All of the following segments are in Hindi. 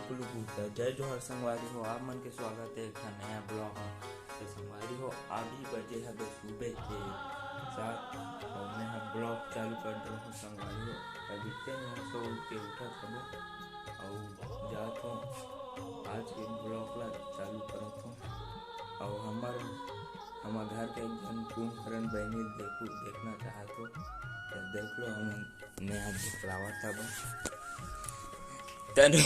कुल्लू पूछता है। जय जोहर संगवारी हो, आप मन के स्वागत है एक नया ब्लॉग में। तो संगवारी हो अभी बजे है सुबह के 7 और मैं ब्लॉग चालू कर रहा हूँ। संगवारी हो अभी सो के उठा सब और जात हूँ आज के ब्लॉग ला चालू करत हूँ। और हमार घर के एक जन कुंभकर्ण बहनी देखना चाहत हो तो देख लो। मैं आज दिखलावा था तनु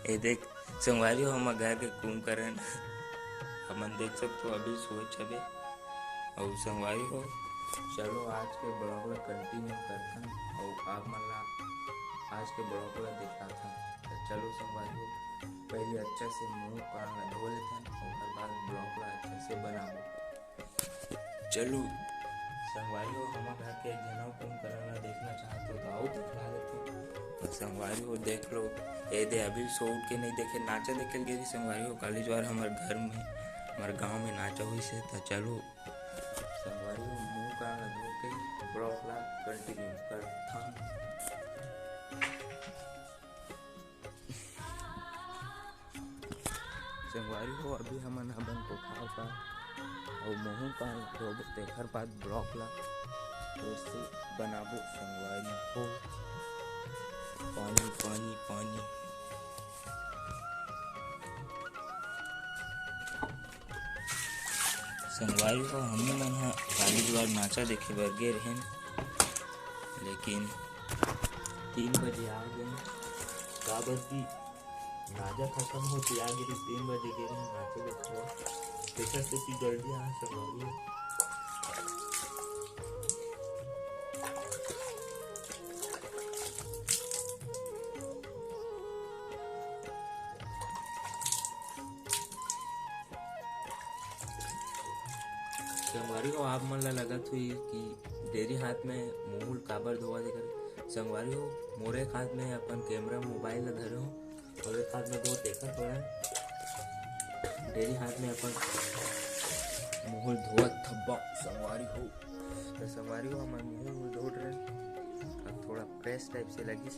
ये देख संगवारी हो हमारे घर के कुंभकर्ण हमन देख सकते हो अभी सोच छबे। और संगवारी हो चलो आज के ब्लॉग ला कंटिन्यू करथन और आप मन ला आज के ब्लॉग ला दिखाथन। तो चलो संगवारी हो पहले अच्छा से मुंह कान ला धो लेथन और उसके बाद ब्लॉग ला अच्छा से बनाबो। चलो संगवारी हो हमारे घर के जनों कुंभकर्ण ला देखना चाहते हो तो आओ दिखला देते। तो संगवारी हो देख लो ये दे अभी सो उठ के नहीं देखे नाचा देखे गए संगवारी हो काली ज्वार हमारे घर में हमारे गांव में नाचा हुई से। तो चलो संगवारी हो मुंह का धो के ब्लॉग ला कंटिन्यू करता। संगवारी हो अभी हमन हबन कोठार पर और मुंह का धोबे तेखर बाद ब्लॉग ला ऐसे बनाबो। संगवारी हो पानी पानी पानी संगवारी हो हमने मन काली ज्वार नाचा देखे बर गे रहें लेकिन 3 बजे आ गए। काबर की नाचा खत्म होती आ गई 3 बजे गे रहे नाचे देखे देखा से कि जल्दी आ संगवारी हो। संगवारी हो आप मन ला लगत हुई कि डेरी हाथ में मुंह काबर धोवा देकर। संगवारी हो मोरे हाथ में अपन कैमरा मोबाइल ला धरे हो और एक हाथ में दो देखा थोड़ा डेरी हाथ में अपन मुंह धोवत थब्बा संगवारी हो। तो संगवारी हो हमारे मुंह धो रहे अब थोड़ा फ्रेश टाइप से लगी।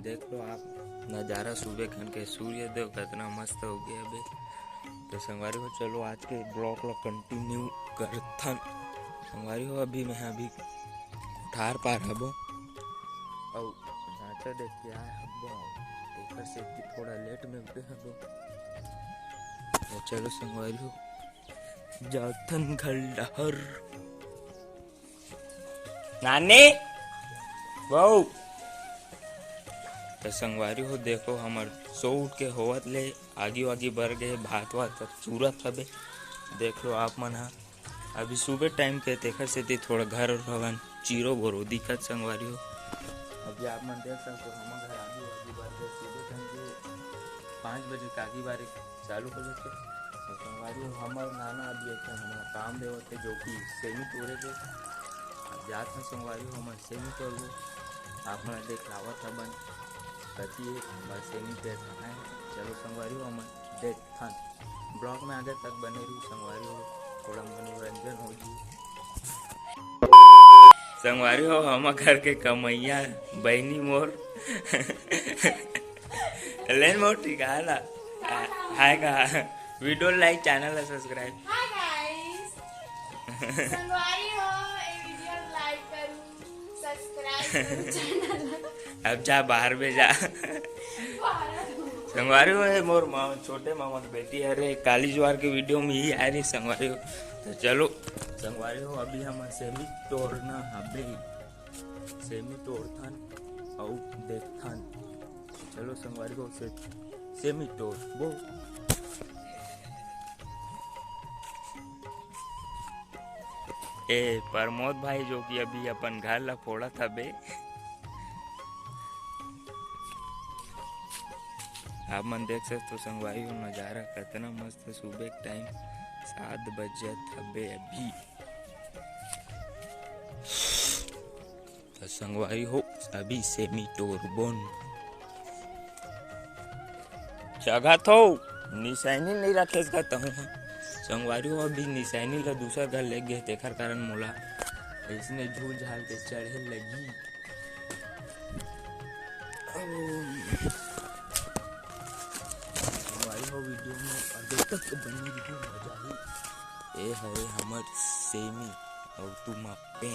देख लो आप नज़ारा सुबह खन के सूर्य देव कितना मस्त हो गया अभी। तो संगवारी हो चलो आज के ब्लॉग ला कंटिन्यू करथन। संगवारी हो अभी मैं कोठार पार हबो और नाचा देख के आए हबो तेकर से थोड़ा लेट में उठे हबो। तो चलो संगवारी हो जाथन घर डहर नानी बहु। तो संगवारी हो देखो हमार सो उठ के होवत ले आगी वागी बर गए भात वात चूरत हबे। देख लो आप मन अभी सुबह टाइम के तेखर से थोड़ा घर और भवन चीरो बोरो दिखत संगवारी हो। अभी आप मन देख सकते हो हमारे घर आगी वागी बर गए सुबह टाइम के 5 बजे कागी बारी चालू हो जाते। तो संगवारी हो हमार नाना अभी एक हमारा काम देवते जो कि सेमी तोड़े के जात में संगवारी हो हमारे सेमी तोड़ लो आप मन देख लावत हबन कति बस सेमी पेड़ है। चलो संगवारी हो हम देख थन ब्लॉग में आगे तक बने रही संगवारी हो थोड़ा मनोरंजन होगी। संगवारी हो हम घर के कमैया बहनी मोर लेन मोर ठीक है ना हाय का वीडियो लाइक चैनल है सब्सक्राइब। हाय गाइस संगवारी हो ये वीडियो लाइक करो सब्सक्राइब करो चैनल। अब जा बाहर में जा संगवारी हो मोर छोटे मामा की बेटी है रे काली ज्वार के वीडियो में ही आ रही संगवारी हो। तो चलो संगवारी हो अभी हम सेमी तोड़ना हबे सेमी तोड़थन और देखथन। चलो संगवारी हो से सेमी तोड़ वो ए प्रमोद भाई जो कि अभी अपन घर ला फोड़त हबे। आप मन देख सकते हो संगवारी हो नज़ारा कितना मस्त सुबह के टाइम 7 बजे हबे अभी। तो संगवारी हो अभी सेमी तोड़बोन जगह तो निशानी नहीं रखे सकता हूँ। संगवारी हो अभी निशानी ला दूसरा घर ले गए तेखर कारण मोला इसने झूल झाल के चढ़े लगी। वीडियो में आगे तक बनी रही मजा ही। ए है हमर सेमी और तुम पे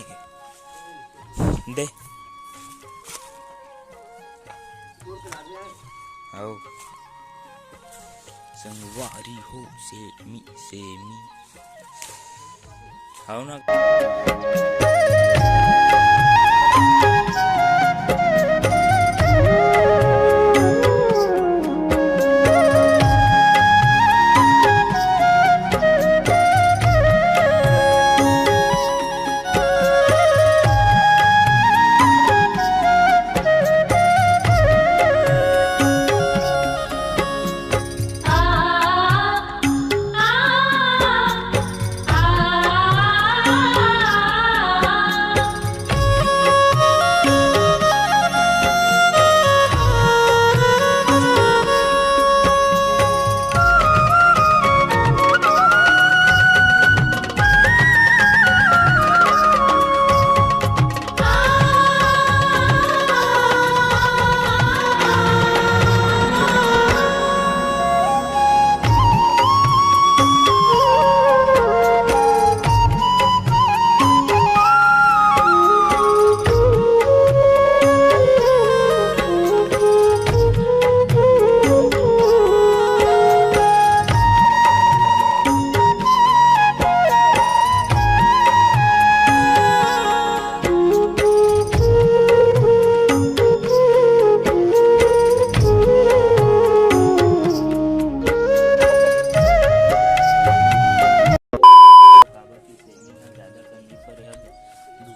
दे आओ संगवारी हो सेमी सेमी आओ ना।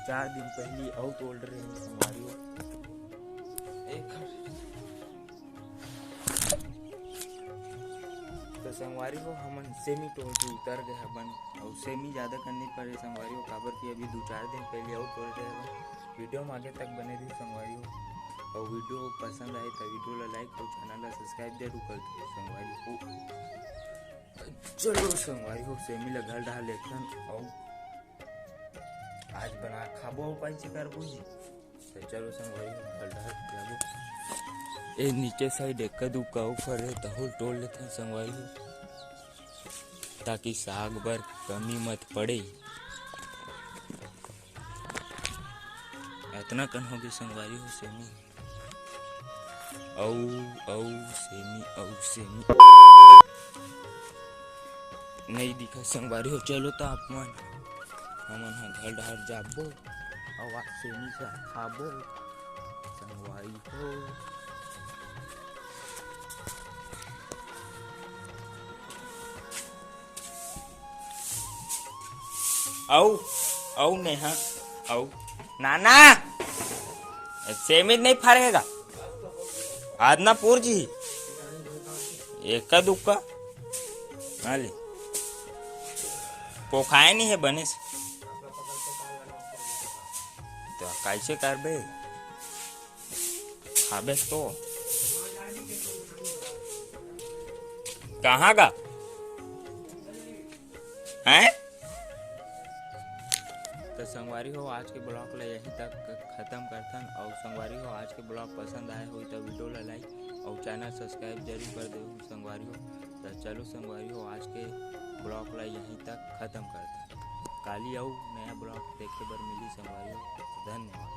चार दिन पहले आउट बोल रहे हैं संगवारी हो। तो संगवारी हो हमन सेमी तो उतर गए हबन और सेमी ज़्यादा करनी पड़े संगवारी हो काबर की अभी 2-4 दिन पहले आउट बोल रहे हैं। वीडियो में आगे तक बने रही संगवारी हो और वीडियो पसंद आए तो वीडियो ला लाइक और चैनल ला सब्सक्राइब जरूर कर दो संगवारी हो। चलो संगवारी हो सेमी ला घर डाल लेखन और आज बना खाबो उपाय से करबो जी। तो चलो संगवारी घर डाल जाबो। ए नीचे साइड एक दुका ऊपर है तहुल तोड़ लेते संगवारी हो ताकि साग बर कमी मत पड़े। इतना कन होगी संगवारी हो सेमी औ सेमी औ सेमी नहीं दिखा संगवारी हो। चलो तो आप मन हमन घर डहर जाबो और आज सेमी से खाबो संगवारी हो। औ नेहा औ नाना सेमी नहीं फरेगा आज ना पूर जी एक दुक्का ले पोखाए नहीं है बने से तो कैसे करबे खाबे तो कहाँ का हैं। तो संगवारी हो आज के ब्लॉग ला यहीं तक खत्म करथन और संगवारी हो आज के ब्लॉग पसंद आए हो तो वीडियो ला लाइक और चैनल सब्सक्राइब जरूर कर दो संगवारी हो। तो चलो संगवारी हो आज के ब्लॉग ला यहीं तक खत्म करथन। काली आऊ नया ब्लॉग देखे बर मिली संगवारी हो। धन्यवाद।